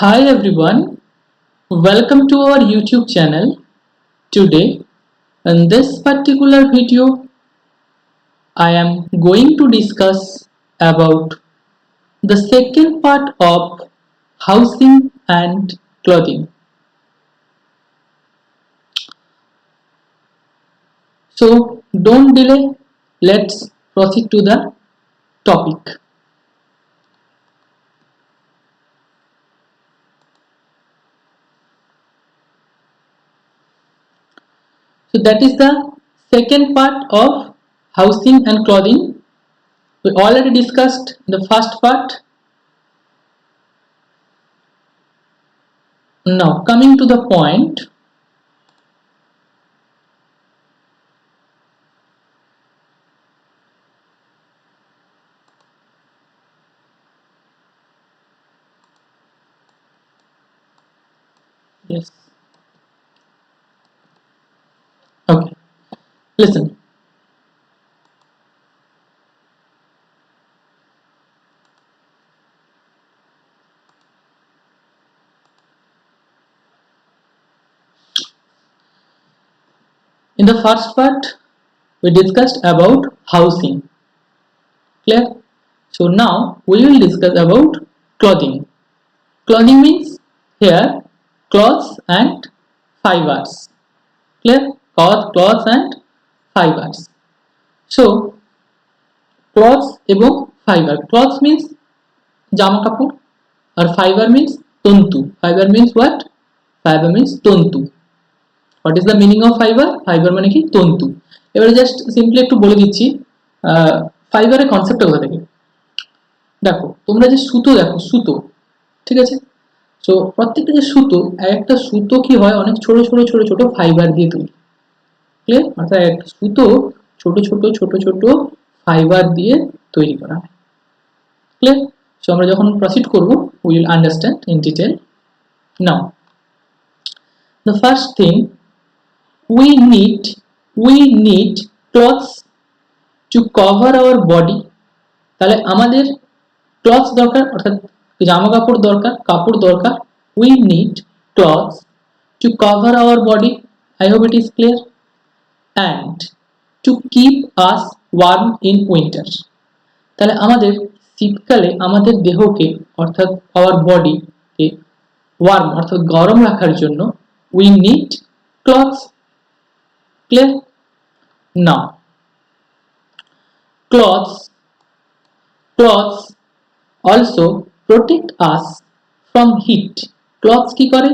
Hi everyone, welcome to our YouTube channel. Today, in this particular video, I am going to discuss about the second part of housing and clothing. So, don't delay, let's proceed to the topic. So, that is the second part of housing and clothing. We already discussed the first part. Now, coming to the point, yes, okay, listen. In the first part, we discussed about housing. Clear? So now we will discuss about clothing. Clothing means here clothes and fibers. Clear? Clothes and fibers. So clothes এবং fiber. Clothes means জামা কাপড় আর fiber means তন্তু. Fiber means what? Fiber means তন্তু. What is the meaning of fiber? Fiber মানে কি তন্তু। এবারে just simply একটু বলে দিচ্ছি ফাইবারের কনসেপ্টটা কোথা থেকে। দেখো তোমরা যে সুতো দেখো সুতো, ঠিক আছে? সো প্রত্যেকটা যে সুতো, একটা সুতো কি হয় অনেক ছোট ছোট ছোট ছোট ফাইবার দিয়ে তৈরি। ক্লিয়ার? অর্থাৎ একটা সুতো ছোট ছোট ছোট ছোট ফাইবার দিয়ে তৈরি করা হয়। ক্লিয়ার? সো আমরা যখন প্রসিড করব we will understand in detail. Now the first thing we need we need clothes to cover our body। তাহলে আমাদের ক্লথস দরকার, অর্থাৎ জামা কাপড় দরকার, কাপড় দরকার। We need clothes to cover our body, I hope it is clear, and to keep us warm in winter. তাহলে আমাদের শীতকালে আমাদের দেহকে অর্থাৎ আওয়ার বডিকে ওয়ার্ম অর্থাৎ গরম রাখার জন্য we need clothes. Clear? Now clothes also protect us from heat। cloths কি করে?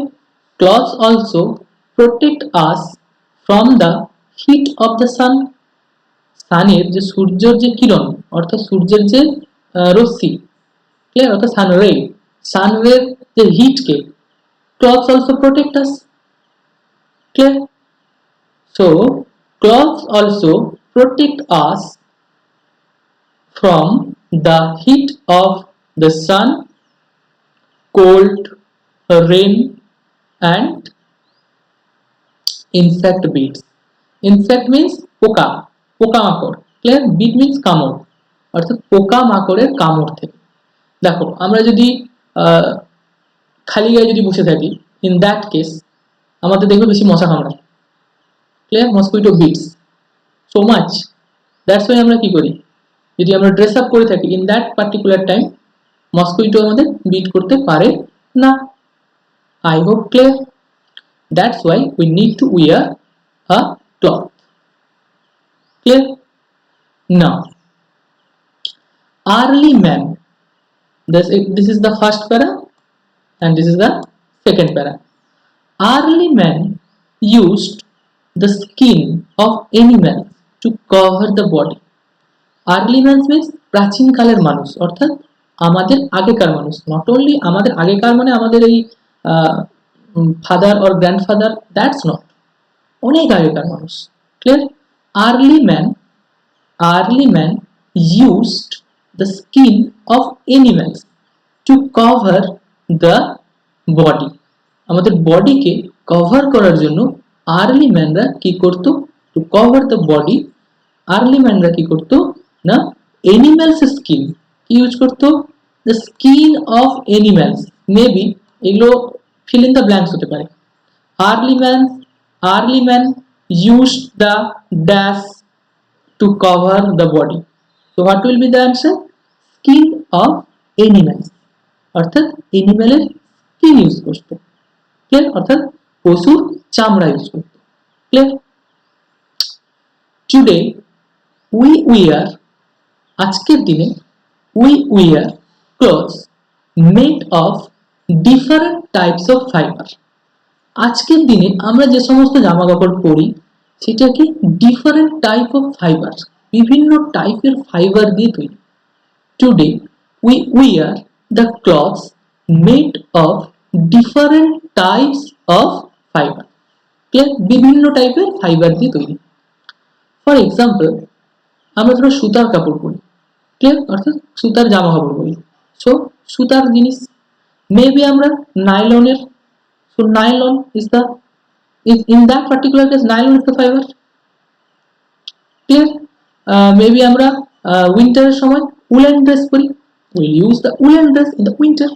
cloths also protect us from the heat of the sun। সানের যে সূর্যের যে কিরণ অর্থাৎ সূর্যের যে রশ্মি, ক্লিয়ার, অর্থাৎ সানরের যে হিটকে cloths also protect us। clear? so cloths also protect us from the heat of the sun, cold, rain and insect beats। insect means পোকা, পোকামাকড়। ক্লিয়ার? বিট মিন্স কামড়, অর্থাৎ পোকামাকড়ের কামড় থেকে। দেখো আমরা যদি খালি গায়ে যদি বসে থাকি, ইন দ্যাট কেস আমাদের দেখবে বেশি মশা কামড়ায়। Clear? Mosquito bites so much, that's why আমরা কি করি, যদি আমরা ড্রেস আপ করে থাকি in that particular time mosquito আমাদের বিট করতে পারে না। I hope clear? That's why we need to wear a cloth। Clear? Now, early man, this is the first para and this is the second para। early man used the skin of animals to cover the body। early man means প্রাচীন কালের মানুষ, অর্থাৎ আমাদের আগেকার মানুষ। Not only আমাদের আগেকার মানে আমাদের এই father or grandfather, that's not, অনেক আগেকার মানুষ। Clear? early man used the skin of animals to cover the body। আমাদের বডিকে কভার করার জন্য আর্লি ম্যানরা কি করতো? To cover the body, early ম্যানরা কি করতো না এনিম্যালস স্কিন কি ইউজ করতো? The skin of animals, maybe এগুলো fill in the blanks হতে পারে। Early man used the dash to cover the body. So what will be the answer? Skin of animals, অর্থাৎ এনিম্যালের স্কিন ইউজ করতো। Clear? অর্থাৎ পশুর চামড়া use করতো। Clear? Today we wear, আজকের দিনে we wear clothes made of different types of fibre. আজকের দিনে আমরা যে সমস্ত জামা কাপড় পরি সেটা কি ডিফারেন্ট টাইপ অফ ফাইবার, বিভিন্ন টাইপের ফাইবার দিয়ে তৈরি। Today we wear the clothes made of different types of fibre. Clear? বিভিন্ন টাইপের ফাইবার দিয়ে তৈরি। ফর এক্সাম্পল, আমরা ধরো সুতার কাপড় পরি। ক্লিয়ার? অর্থাৎ সুতার জামা কাপড় পরি। সো সুতার জিনিস মেবি আমরা নাইলনের, so nylon is the is in that particular case nylon is the fiber. Clear? Maybe আমরা উইন্টারের সময় woolen dress পরি, we'll use the woolen dress in the winter.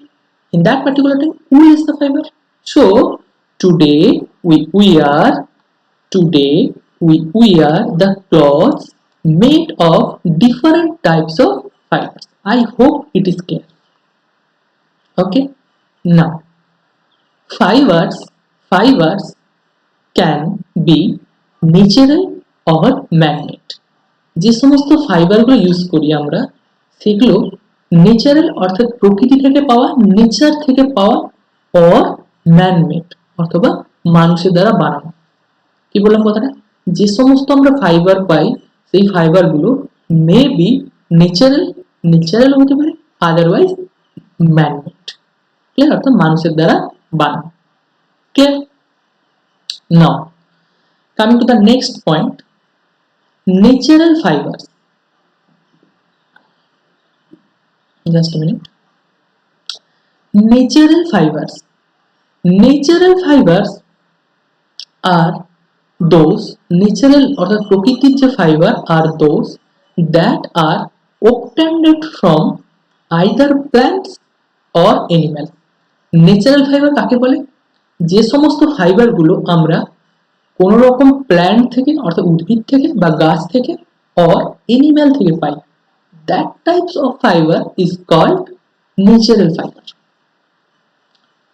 In that particular time wool is the fiber. So today we wear the clothes made of different types of fibers. I hope it is clear. Okay, now fibers can be natural or man-made. যে সমস্ত ফাইবারগুলো use করি আমরা সেগুলো natural অর্থাৎ প্রকৃতি থেকে পাওয়া, nature থেকে পাওয়া, অর ম্যান-মেড অথবা মানুষের দ্বারা বানানো। কি বললাম কথাটা? যে সমস্ত আমরা ফাইবার পাই সেই ফাইবারগুলো মে বি ন্যাচারাল হতে পারে, আদারওয়াইজ ম্যান-মেড। ক্লিয়ার? অর্থাৎ মানুষের দ্বারা বানানো। Clear? Now coming to the next point, natural fibers. Just a minute. Natural fibers are those natural অর্থাৎ প্রকৃতির যে fibre are those that are obtained from either plants or animals. Natural fibre কাকে বলে? যে সমস্ত ফাইবারগুলো আমরা কোন রকম প্ল্যান্ট থেকে অর্থাৎ উদ্ভিদ থেকে বা গাছ থেকে অর এনিম্যাল থেকে পাই, that types of fiber is called natural fiber.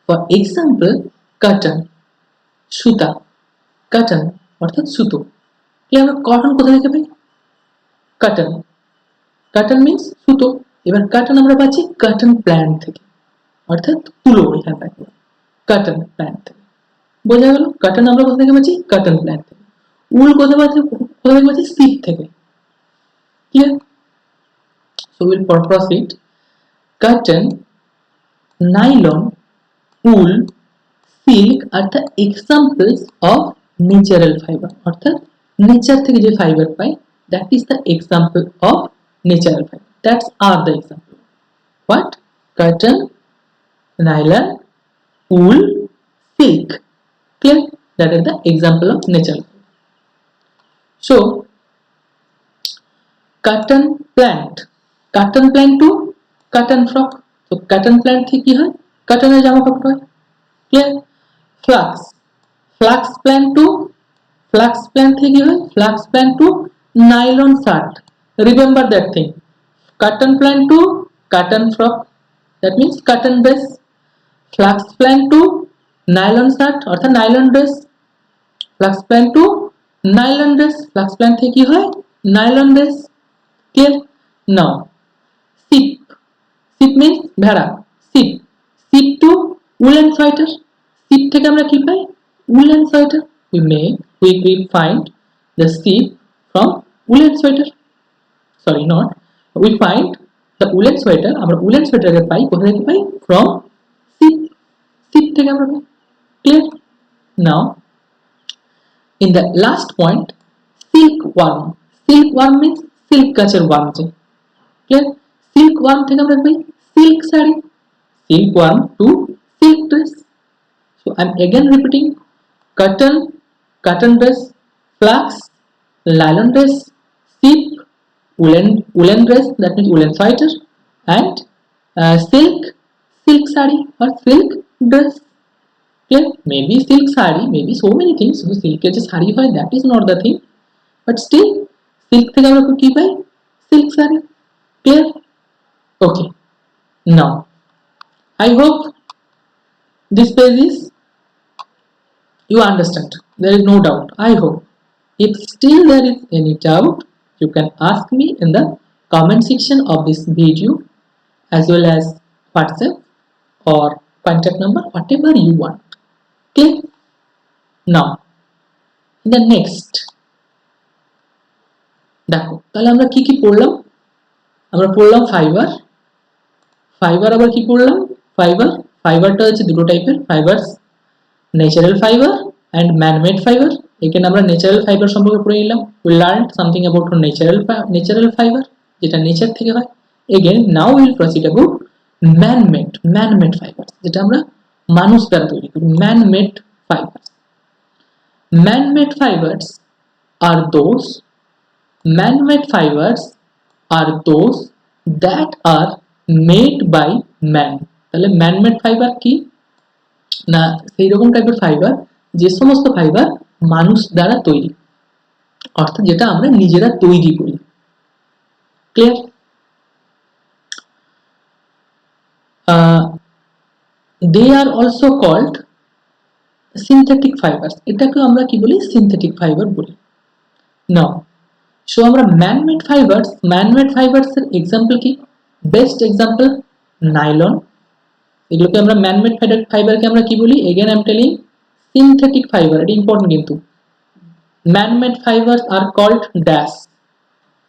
For example, cotton, সুতা, cotton অর্থাৎ সুতো। কি আমরা কটন কোথা থেকে পাই? cotton means সুতো। এবার cotton আমরা পাচ্ছি cotton plant থেকে, অর্থাৎ তুলো এখানটায় cotton plant থেকে। বোঝা গেল? cotton আমরা কোথা থেকে পাচ্ছি? cotton plant থেকে। উল কোথা থেকে পাচ্ছি? সিপ থেকে। Clear? So we'll proceed. Cotton, nylon, wool, silk are the examples of natural fiber. অর্থাৎ নেচার থেকে যে fibre pi, that is the example of natural fiber. That's are the example. What? Cotton, nylon, wool, silk. Clear? That is the example of natural fiber. So cotton plant to cotton frock. So cotton plant থেকে কি হয়? কটনের জামা কাপড় হয়। Clear? flax plant থেকে কি হয়? flax plant to nylon shirt. Remember that thing. Cotton plant to cotton frock, that means cotton dress. Flax plant to nylon shirt অর্থাৎ nylon dress. Flax plant to nylon dress. Flax plant থেকে কি হয়? nylon dress. Clear? Now sheep means ভেড়া। sheep to woolen sweater. sheep থেকে আমরা কি পাই? woolen sweater. We find the sheep from woolen sweater. Sorry, not. We find the woolen sweater. আমরা woolen sweater কে পাই কোথা থেকে পাই? from sheep থেকে আমরা পাই। Clear? Now in the last point, silkworm means silk গাছের worm যে। Clear? silkworm থেকে আমরা পাই silk sari. silkworm to silk dress. So I'm again repeating: cotton dress, flax, nylon dress, sheep, woolen dress, that means woolen sweater, and silk shari or silk dress. Clear? Maybe silk sari, maybe so many things. Silk এর যে শাড়ি হয়, that is not the thing, but still silk থেকে আমরা কি পাই? Silk sari. Clear? Okay. Now I hope this page is you understand. There is no doubt. I hope. If still there is any doubt, you can ask me in the comment section of this video, as well as WhatsApp or contact number, whatever you want. Okay? Now, the next, দেখো তাহলে আমরা কি কি পড়লাম? আমরা পড়লাম fibre. Fibre আবার কি পড়লাম? ফাইবারটা হচ্ছে দুটো টাইপের, fibres natural fibre and man-made fiber. এখানে আমরা ন্যাচারাল ফাইবার সম্পর্কে পড়ে নিলাম। We learned something about natural fiber, যেটা নেচার থেকে হয়। Again, now we will proceed about man-made fibers, যেটা আমরা মানুষ দ্বারা তৈরি করি। Man-made fibers. Man-made fibers are those that are made by man. তাহলে man-made fiber কি না? সেই রকম টাইপের ফাইবার যে সমস্ত ফাইবার মানুষ দ্বারা তৈরি, অর্থাৎ যেটা আমরা নিজেরা তৈরি করি। Clear? they are also called synthetic fibers. এটাকে আমরা কি বলি? synthetic fiber বলি। নাও সো আমরা man-made fibers এর एग्जांपल কি? Best example nylon. এগুলোকে আমরা man-made ফাইবারকে আমরা কি বলি? again I am telling synthetic fiber. এটা ইম্পর্টেন্ট কিন্তু। Man-made fibers are called dash.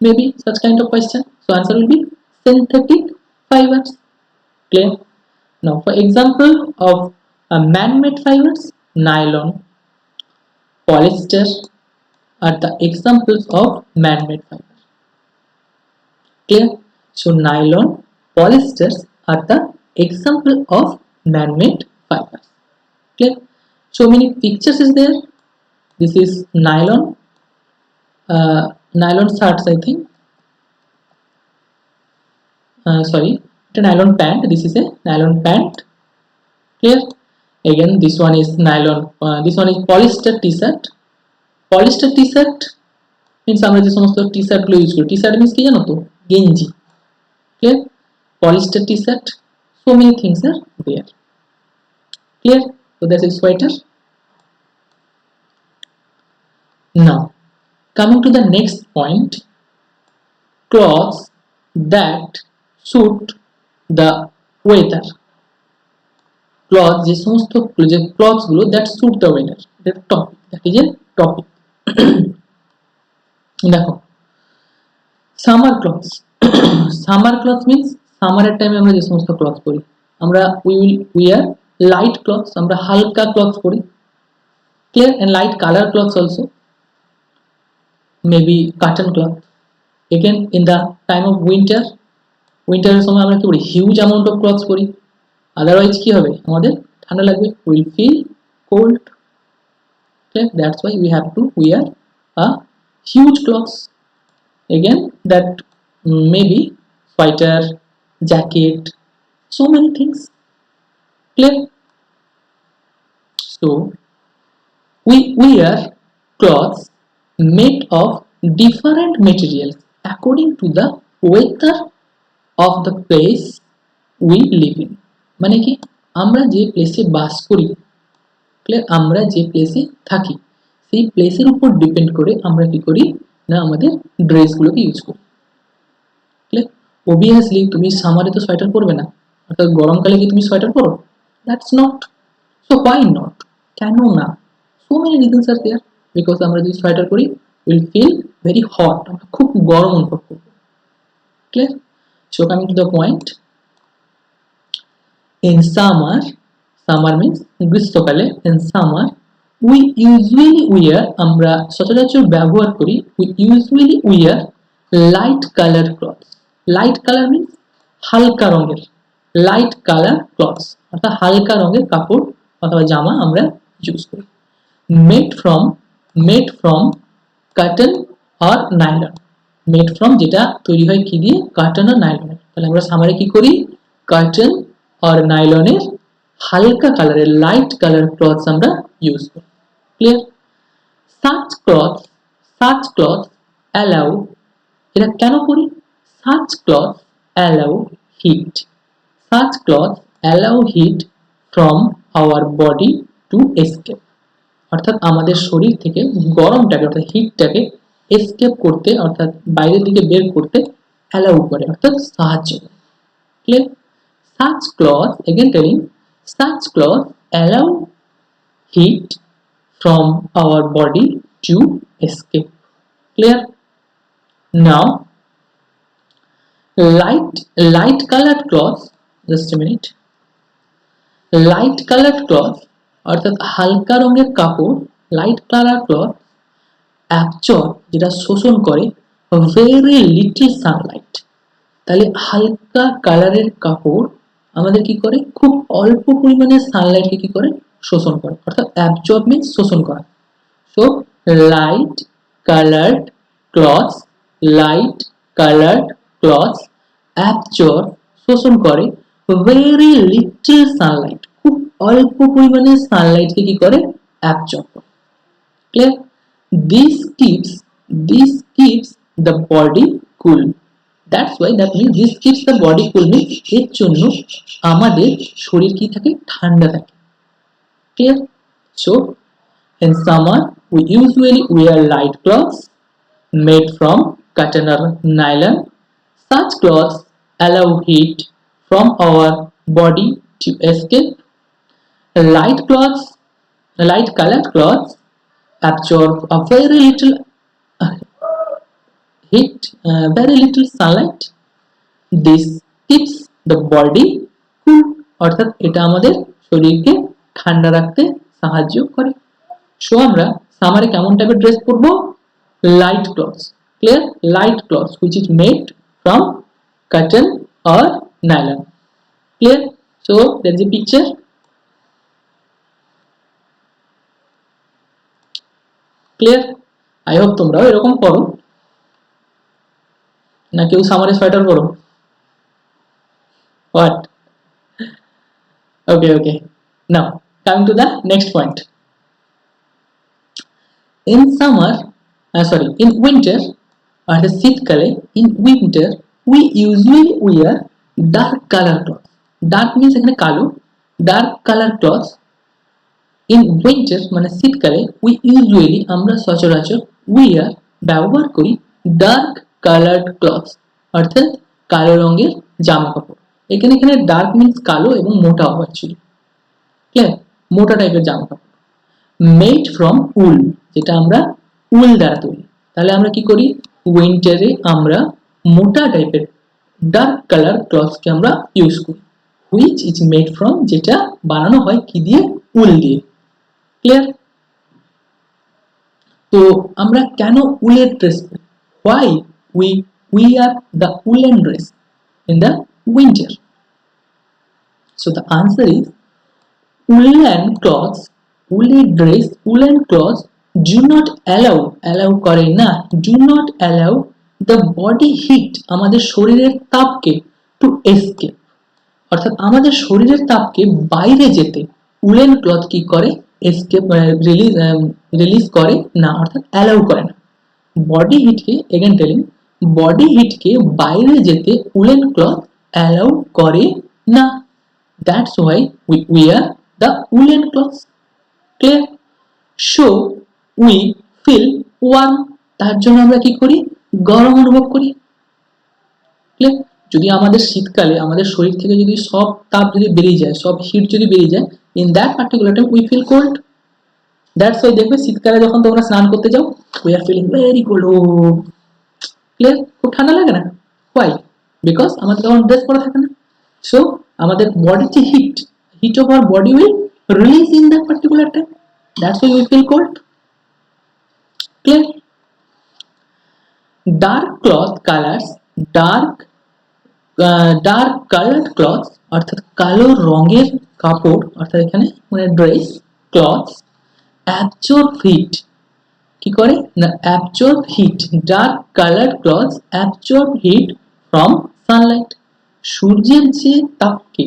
Maybe such kind of question. So answer will be synthetic fibers. Clear? Now for example of man-made fibers, nylon, polyester are the examples of man-made fibers. Clear? So nylon, polyester are the example of man-made fibers. Clear? So many pictures is there. This is nylon shirts, I think. Sorry, it's a nylon pant. This is a nylon pant. Clear? Again, this one is nylon. This one is polyester t-shirt. Polyester t-shirt means আমরা যে সমস্ত t-shirt গুলো use করি। t-shirt means কি জানো তো? গেঞ্জি। Clear? Polyester t-shirt. So many things are there. Clear? So that is sweater. Now, coming to the next point, clothes that suit the weather. Clothes যে সমস্ত যে clothes গুলো that suit the weather. That topic. That is a topic. দেখো summer clothes. Summer clothes means সামারের টাইমে আমরা যে সমস্ত ক্লথস পরি, আমরা we will wear light clothes, আমরা হালকা ক্লথস পরি। Clear? And light color clothes also, maybe cotton cloth. Again in the time of winter সময় আমরা কি করি? হিউজ অ্যামাউন্ট অফ ক্লথস পরি, আদারওয়াইজ কি হবে? আমাদের ঠান্ডা লাগবে, will feel cold. Okay? That's why we have to wear a huge clothes. Again that maybe sweater, jacket, so many things. Clear? So we wear clothes made of different materials according to the weather of the place we live in. মানে কি? আমরা যে প্লেসে বাস করি, clear, আমরা যে প্লেসে থাকি, সেই প্লেসের উপর ডিপেন্ড করে আমরা কি করি না আমাদের ড্রেসগুলোকে ইউজ করি। ক্লিয়ার? অবভিয়াসলি তুমি সামারে তো সোয়েটার পরবে না, অর্থাৎ গরমকালে কি তুমি সোয়েটার পরো? That's not. So why not? কেন না? So many reasons are there. Because আমরা যদি সোয়েটার পরি উইল ফিল ভেরি হট, আমরা খুব গরম অনুভব করব। Clear? So coming to the point, in summer means গ্রীষ্মকালে, in summer we usually wear, আমরা সচরাচর ব্যবহার করি, we usually wear light colored clothes. Light color means হালকা রঙের, light color clothes অর্থাৎ হালকা রঙের কাপড় অথবা জামা আমরা ইউজ করি। made from cotton or nylon. made from যেটা তৈরি হয় কি দিয়ে? cotton or nylon। তাহলে আমরা সামারে কি করি? cotton or nylon এর হালকা কালারের লাইট কালার ক্লথস আমরা ইউজ করি। ক্লিয়ার? such cloth allow, এটা কেন করি? such cloth allow heat, such cloth allow heat from our body to escape, অর্থাৎ আমাদের শরীর থেকে গরমটাকে অর্থাৎ হিটটাকে এসকেপ করতে অর্থাৎ বাইরের দিকে বের করতে অ্যালাউ করে অর্থাৎ সাহায্য করে। Clear? such cloth, again telling, such cloth allow heat from our body to escape. Clear? Now light colored cloth, just a minute, light colored cloth অর্থাৎ হালকা রঙের কাপড়, লাইট কালার ক্লথ অ্যাবজর্ব যেটা শোষণ করে ভেরি লিটল সানলাইট। তাহলে হালকা কালারের কাপড় আমাদের কি করে? খুব অল্প পরিমাণে সানলাইটকে কি করে? শোষণ করে, অর্থাৎ অ্যাবজর্ব মিন্স শোষণ করা। So light coloured clothes, light coloured clothes absorb শোষণ করে ভেরি লিটল সানলাইট, খুব অল্প পরিমাণে সানলাইটকে কি করে? অ্যাবজর্ব করে। Clear? this keeps the body cool, that's why, that means this keeps the body cool means এর জন্য আমাদের শরীর কি থাকে? ঠান্ডা থাকে। Clear? so in summer we usually wear light clothes made from cotton or nylon. Such clothes allow heat from our body to escape. Light clothes, light colored clothes absorb a very little heat, very little sunlight. This keeps the body cool, অর্থাৎ এটা আমাদের শরীরকে ঠান্ডা রাখতে সাহায্য করে। So আমরা সামারে কেমন টাইপের ড্রেস পরবো? Light clothes. Clear? Light clothes which is made from cotton or nylon. Clear? So there is a picture. Clear? I hope তোমরাও এরকম পরো, না কেউ সামারে সোয়েটার পরো? What? Okay. Now coming to the next point. In summer, in winter, অর্থাৎ শীতকালে, in winter we usually wear dark color clothes. Dark means এখানে কালো, dark color clothes. In winter মানে শীতকালে we usually আমরা সচরাচর wear ব্যবহার করি dark colored clothes, অর্থাৎ কালো রঙের জামা কাপড়। এখানে dark means কালো এবং মোটা হওয়া ছিল। ক্লিয়ার? মোটা টাইপের জামা কাপড়। মেড ফ্রম উল, যেটা আমরা উল দ্বারা তৈরি। তাহলে আমরা কি করি? উইন্টারে আমরা মোটা টাইপের ডার্ক কালার ক্লথকে আমরা ইউজ করি, হুইচ ইজ মেড ফ্রম, যেটা বানানো হয় কি দিয়ে? উল দিয়ে। ক্লিয়ার? তো আমরা কেন উলের ড্রেস পরি? Why we are the woolen dress in the winter? So the answer is woolen cloths, woolly dress, woolen cloths do not allow করে না, do not allow the body heat, আমাদের শরীরের তাপকে to escape, অর্থাৎ আমাদের শরীরের তাপকে বাইরে যেতে উলেন ক্লথ কি করে? এসকেপ রিলিজ করে না, অর্থাৎ অ্যালাউ করে না। বডি হিটকে, এগেন টেলিং, বডি হিটকে বাইরে যেতে উলেন ক্লথ অ্যালাউ করে না। That's why we wear the woolen clothes. Clear? So we feel warm, তার জন্য আমরা কি করি? গরম অনুভব করি। ক্লিয়ার? যদি আমাদের শীতকালে আমাদের শরীর থেকে যদি সব তাপ যদি বেরিয়ে যায়, সব হিট যদি বেরিয়ে যায়, in that particular time we feel cold. That's why দেখবে শীতকালে যখন তোমরা স্নান করতে যাও, we are feeling very cold. Clear? খুব ঠান্ডা লাগে না? Why? Because আমাদের তখন ড্রেস পরা থাকে না। So আমাদের বডির যে heat of our body will release in that particular time. That's why we feel cold. Clear? Dark cloth colors, dark colored cloths অর্থাৎ কালো রঙের কাপড়, অর্থাৎ এখানে মানে ড্রেস, ক্লথস absorb heat, কি করে না? absorb heat, dark colored cloths absorb heat from sunlight, সূর্যের যে তাপকে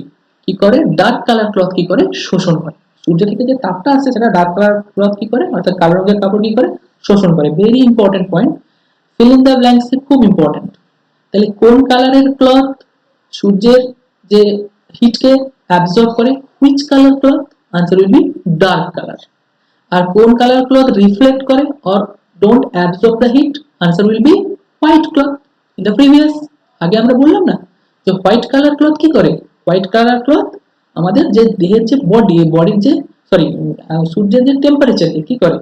কি করে, ডার্ক কালার ক্লথ কি করে শোষণ করে, সূর্য থেকে যে তাপটা আসছে সেটা ডার্ক কালার ক্লথ কি করে অর্থাৎ কালো রঙের কাপড় কি করে শোষণ করে। Very important point, fill in the blanks খুব ইম্পর্টেন্ট। তাহলে কোন কালারের ক্লথ সূর্যের যে হিটকে অ্যাবজর্ব করে, which colour cloth, answer will be dark colour. আর কোন কালার ক্লথ রিফ্লেক্ট করে or don't absorb the heat, answer will be white cloth. In the previous আগে আমরা বললাম না যে হোয়াইট কালার ক্লথ কি করে, হোয়াইট কালার ক্লথ আমাদের যে দেহের যে বডি, বডির যে সরি সূর্যের যে টেম্পারেচারকে কি করে,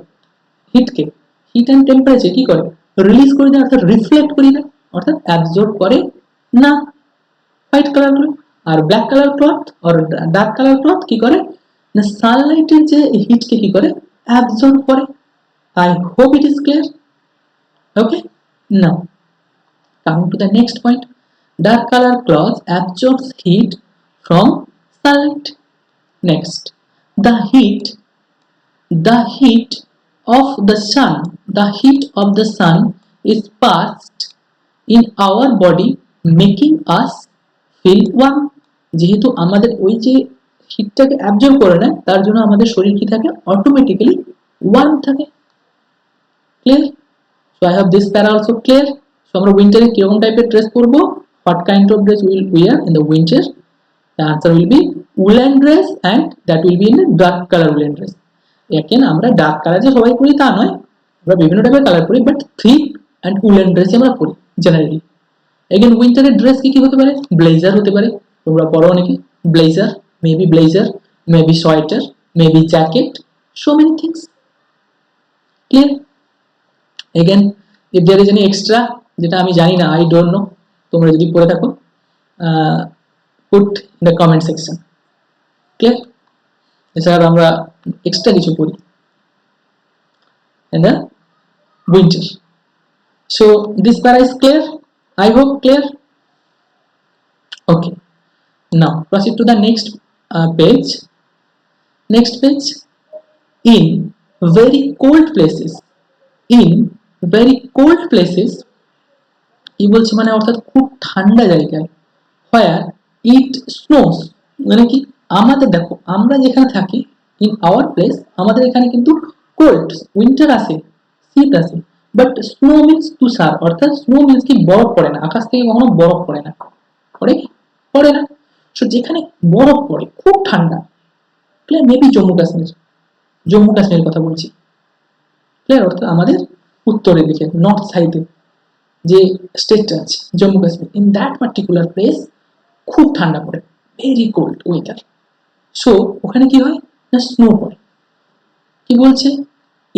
হিটকে, হিট অ্যান্ড টেম্পারেচার কি করে রিলিজ করে দেয়, অর্থাৎ রিফ্লেক্ট করে দেয়, অর্থাৎ অ্যাবজর্ব করে না হোয়াইট কালার ক্লথ। আর ব্ল্যাক কালার ক্লথ আর ডার্ক কালার ক্লথ কি করে না সানলাইটের যে হিটকে কি করে অ্যাবজর্ব করে। I hope it is clear. Okay, now coming to the next point, dark color cloth absorbs heat from sunlight. Next, the heat the heat of the sun the heat of the sun is passed in our body making us feel warm. যেহেতু আমাদের ওই যে হিটটাকে absorb করে নেয় তার জন্য আমাদের শরীর কি থাকে অটোমেটিক্যালি ওয়ার্ম থাকে। Clear? So I have this para also clear. So আমরা উইন্টারে কিরকম টাইপের ড্রেস পরবো, what kind of dress will wear in the winter, the answer will be woollen dress and that will be in dark colour woollen dress. এখানে আমরা dark colour যে সবাই পরি তা নয়, আমরা বিভিন্ন টাইপের কালার পরি, but thick and woollen dress আমরা পরি জেনারেলি। এগেন উইন্টারের ড্রেস কি কি হতে পারে, ব্লেজার হতে পারে, তোমরা পরো অনেকে blazer, maybe sweater, maybe jacket, so many things. Clear? Again if there is any extra যেটা আমি জানি না, আই ডোন্ট নো, তোমরা যদি পড়ে থাকো put in the comment section. Clear? এছাড়া আমরা এক্সট্রা কিছু পড়ি in the winter. So this para is clear, I hope clear. Okay, now proceed to the next page. Next page, in very cold places, in very cold places কি বলছে মানে অর্থাৎ খুব ঠান্ডা জায়গায়, where it snows মানে কি আমাদের দেখো আমরা যেখানে থাকি in our place আমাদের এখানে কিন্তু কোল্ড উইন্টার আসে, শীত আসে, বাট স্নো মিন্স তুষার, অর্থাৎ স্নো মিন্স কি বরফ পড়ে না, আকাশ থেকে কখনো বরফ পড়ে না, পড়ে কি পড়ে না। সো যেখানে বরফ পড়ে খুব ঠান্ডা, ক্লিয়ার, মেবি জম্মু কাশ্মীরের কথা বলছি, ক্লিয়ার, অর্থাৎ আমাদের উত্তরের দিকে নর্থ সাইডে যে স্টেটটা আছে Jammu Kashmir, in that particular place খুব ঠান্ডা পড়ে, ভেরি কোল্ড ওয়েদার। সো ওখানে কি হয় না স্নো পড়ে। কি বলছে,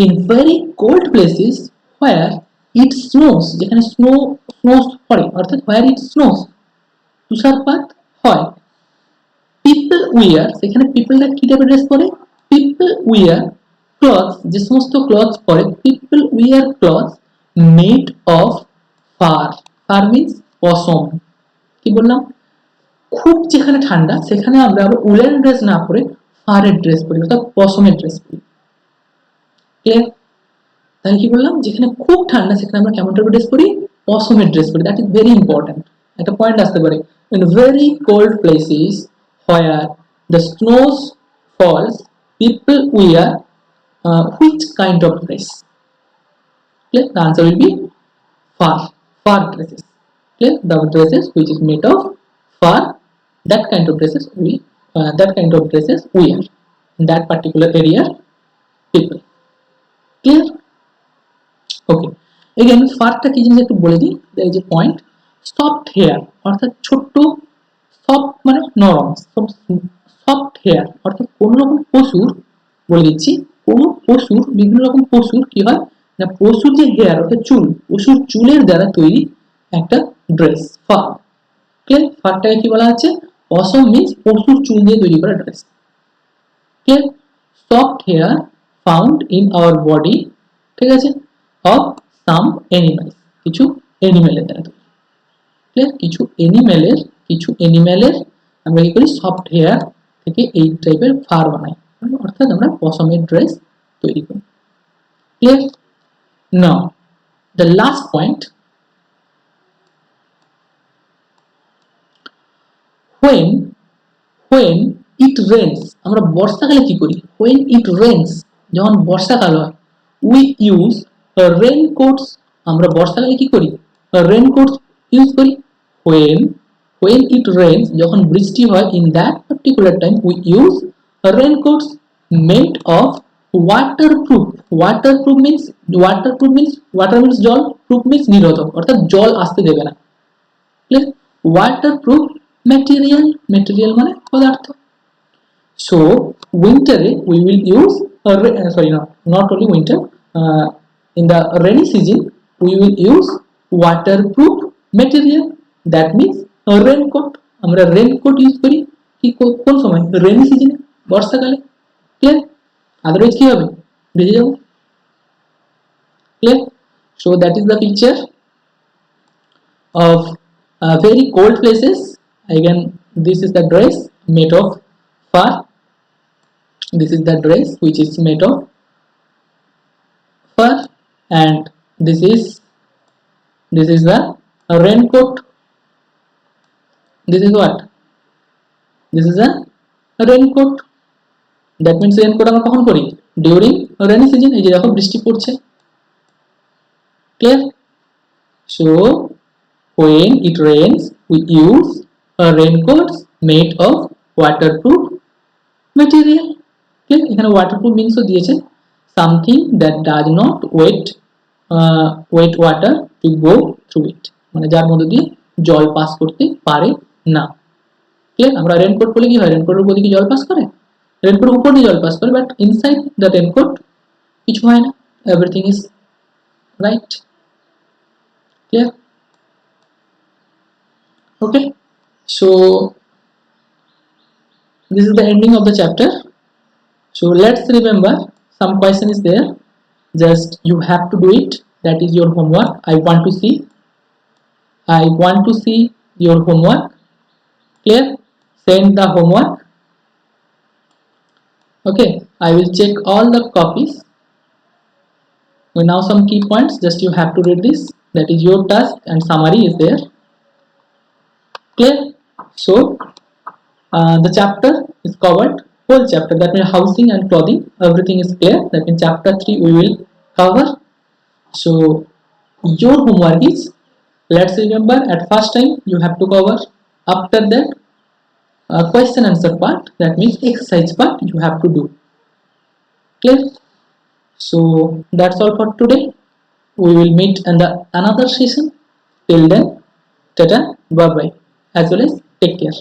ইন ভেরি কোল্ড প্লেসেস হোয়ার ইট স্নোস, যেখানে স্নোস পড়ে অর্থাৎ হোয়ার ইট স্নোস তুষারপাত হয়, পিপল উইয়ার, সেখানে পিপলরা কি টাইপের ড্রেস পরে, পিপল উইয়ার ক্লথস, যে সমস্ত ক্লথস পরে, people wear clothes made of fur, fur means পশম। কি বললাম, খুব যেখানে ঠান্ডা সেখানে আমরা আবার উলেন ড্রেস না পরে ফারের ড্রেস পরি অর্থাৎ পশমের ড্রেস পরি। ক্লিয়ার? তাহলে কি বললাম, যেখানে খুব ঠান্ডা সেখানে আমরা কেমন টাইপের ড্রেস পরি, পশমের ড্রেস পরি। That is very important. একটা পয়েন্ট আসতে পারে, in very cold places where the snows falls people wear which kind of dress. Clear? The answer will be far dresses. Clear? The dresses which is made of fur, that kind of dresses we wear in that particular area people. Clear? Okay, again ফারটা কি জিনিস একটু বলে দিই, there is a point, soft hair অর্থাৎ ছোট্ট, soft মানে নরম, soft hair অর্থাৎ কোন রকম পশুর, বলে দিচ্ছি, কোন পশুর, বিভিন্ন রকম পশুর কি হয় না পশুর যে হেয়ার অর্থাৎ চুল, পশুর চুলের দ্বারা তৈরি একটা ড্রেস ফার। ক্লিয়ার? ফারটাকে কি বলা হচ্ছে, পশম মিন্স পশুর চুল দিয়ে তৈরি করা dress. Clear? Soft hair found in our body, ঠিক আছে, অফ সাম অ্যানিমালস, কিছু অ্যানিমেলের দ্বারা তৈরি। ক্লিয়ার? কিছু অ্যানিমেলের আমরা কি করি, সফট হেয়ার থেকে এই টাইপের ফার বানাই, অর্থাৎ আমরা পশমের ড্রেস তৈরি করি। Clear? Now the last point, when when it rains, আমরা বর্ষাকালে কি করি? when it rains, যখন বর্ষাকাল হয়, we use raincoats, আমরা বর্ষাকালে কি করি? raincoats ইউজ করি। when it rains, যখন বৃষ্টি হয়, in that particular time we use raincoats made of waterproof. Water means জল, proof means নিরোধক, অর্থাৎ জল আসতে দেবে না। waterproof material মানে পদার্থ। so winter we will use not only winter, in the rainy season we will use waterproof material, that means a raincoat, আমরা raincoat use করি কি কোন সময়? rainy season, বর্ষাকালে। ক্লিয়ার? আদারওয়াইজ কি হবে? ভিজে যাব। Clear? so that is the picture of very cold places. Again, this is the dress made of fur. This is the dress which is made of fur, and this is the raincoat. This is what? This is a raincoat. That means raincoat আমরা কখন পরি? during rainy season. এই যে দেখো বৃষ্টি পড়ছে। Clear? so when it rains we use a raincoat made of waterproof material. Clear? এখানে waterproof means ও দিয়েছে something that does not wet water to go through it, মানে যার মধ্যে দিয়ে জল পাস করতে পারে না। ক্লিয়ার? আমরা রেনকোট পরলে কি হয়? রেনকোটের উপর দিয়ে কি জল পাস করে? রেনকোটের উপর দিয়ে জল পাস করে, বাট ইনসাইড দ্য রেনকোট কিছু হয় না, everything is right. Clear? okay, so this is the ending of the chapter. So let's remember, some question is there, just you have to do it. That is your homework. I want to see your homework. Clear? Send the homework. Okay, I will check all the copies. So now some key points, just you have to read this. That is your task, and summary is there. Clear? So the chapter is covered, whole chapter, that means housing and clothing, everything is clear. That means chapter 3 we will cover. So your homework is, let's remember, at first time you have to cover, after that question answer part, that means exercise part you have to do. Clear? So that's all for today. We will meet in the another session. Till then, tata, bye bye, as well as take care.